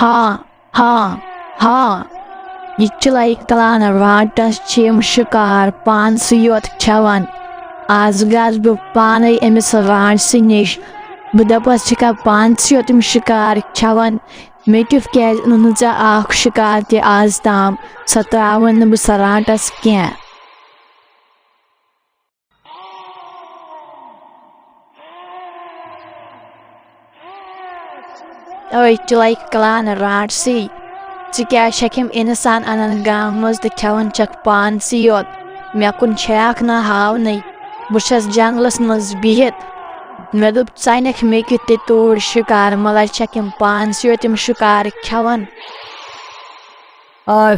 हाँ हाँ हाँ ये चिल्लाई कलान रांटस शिकार पान योत छवान आज गस बह पान अमिस रांटस निश बह दपस पान योत शिकार छवान मे तुफ क्या शिकार ते आज ताम सह त्रावन बह सह रांटस क्या ओए चिल्लाई कलान रांटसी क्या शकिम इंसान अनन गाँव मज तो खेवन चक पान योत मे कुन छाक ना हावन बस जंगलस मज बिहित मे दोप चनक मे ते तोड़ शिकार मगर चकिम पान योत शिकार खेवन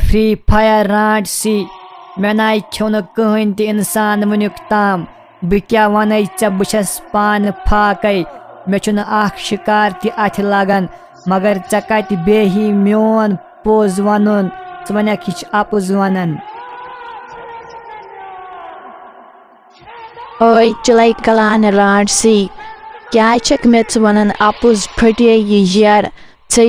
फ्री फायर रांटसी मे ना खो न कहन ते इंसान वनुक ताम बह क्या वन ऐ बस पान फाकै मे शिकार ते अथ लगन मगर ऐ कत बेही मोन पोज वन वन अपुज वन ओए चिल्लाई कलान रांटसी क्या छक मे वन अपुज फटे ये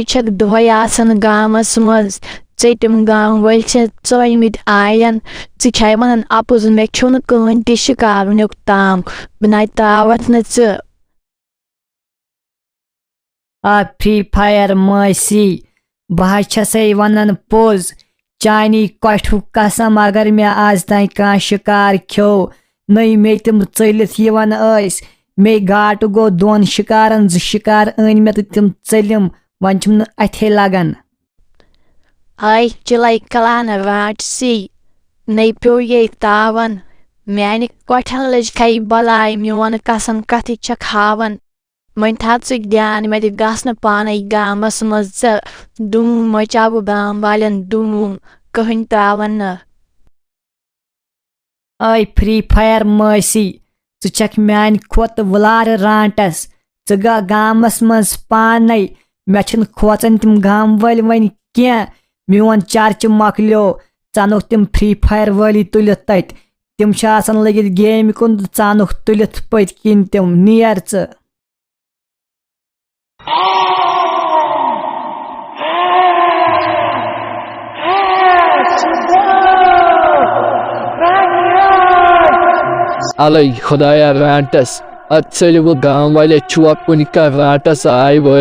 छक दोहे आसन गामस मज तिम गाँव वल चोमित आयन चे वन अपुज मे छो न कहन ते शिकार वनुक ताम बह ना तावत न फ्री फायर मसी बह छसे वन पोज चानी कठु कसम अगर मे आज तान कह शिकार खो नई मे तम चलित मे घाट गो दोन शिकारन शिकार अन मे तम चलिम वन अथे लगन आई चिल्लाई कलान रांटसी नई पे ये तावन मानि कठन लज खई बलाय मोन कसम कथ छक हावन मन था ध्यान मे गस पान गामस मज दुम मचाव गाम वालन दुम कहन तावन फ्री फायर मसी छक मान खोत वलार रांटस गा गामस मज पान मे खोचन तम गाम वल वन क्या मोन चर्च मकलो चनुक तम फ्री फायर वाली तुलित तम लगित गेम कुन चनुक तुलित पत किन तम नियर अलई खुदाया रांटस अच्छे वो गाँव वाले छुआ कुनिका रांटस आई वो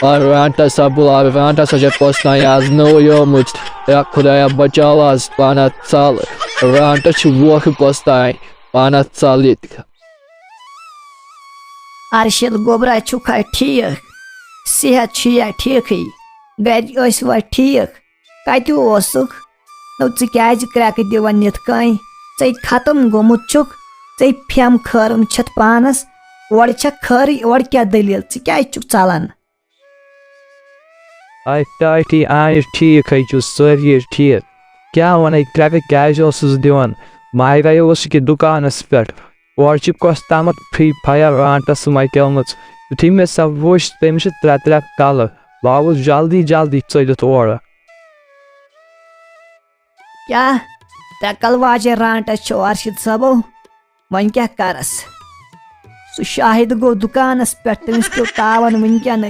और रांटस बुला रांटस अजय पोस्ता आज नो यो मुझ या खुदाया बचाओ आज पाना साल रांटस वो पोस्ता पाना सालित अर्शद गोबरा छुखा ठीक सेहत ठीक गर ठीक कतुक नो क्या क्रैक दिवान नित कहीं चे खत्म गोमुत छुक चे फेम खरम छत पानस ओर खर ओर क्या दलील क्या चलान ठीक सारी ठीक क्या वन क्रैक क्या दिवान माह गयो दुकानस पे और कस तम फ्री फायर रांटस मकलम यु मे सब वो तमिस त्रे कल बाबू जल्दी जल्दी चलित और क्या त्रे कल वाजे रांटस अर्शद सबो वन क्या करस सह शाहिद गो दुकानस पे तमिस पे तावन वनकन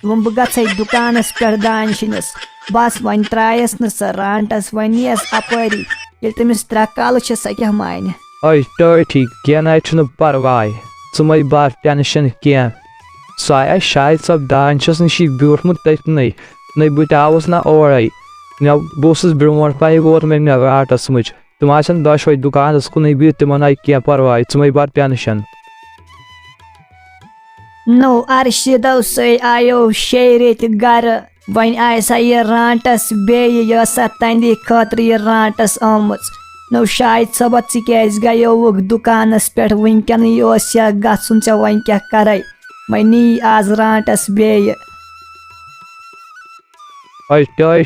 वो बह गई दुकानस पे दान शिनस बस वन त्रायस न सह रांटस वन यस अपरी ये तमिस त्रे कल सह क्या मान ठीक क्या ना परवाह मै बार टेंशन क्या सह शायद सब दान नश ब्यूठमुत तथन न बह आवस ना और बहुत ब्रो पे वोत मे राटस मुझ तुम दशवे दुकानस कुन बिह तिमन आई क्या परवाह मै बार टेंशन नो अर्शदो से आयो 6 रेत गर वन आय सा यह रांटस बे तंदी खतर यह रांटस आम नो शायद सबत क्या गयो दुकानस पे वनकन गन चे वन क्या कर वे नी आज रांटस बे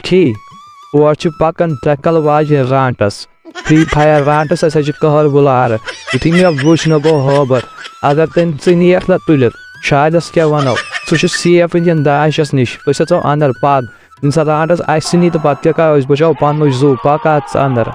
ठीक और पकन 3 कल वाजे रांटस फ्री फायर रांटस कहर बुलार यु मे वो गो हबर अगर तम नीख ना तुलित शायद क्या वनो सह सेफ इन दाशस नश अंदर पक रांटस आनी तो पे क्या बचाओ पन जू पक अंदर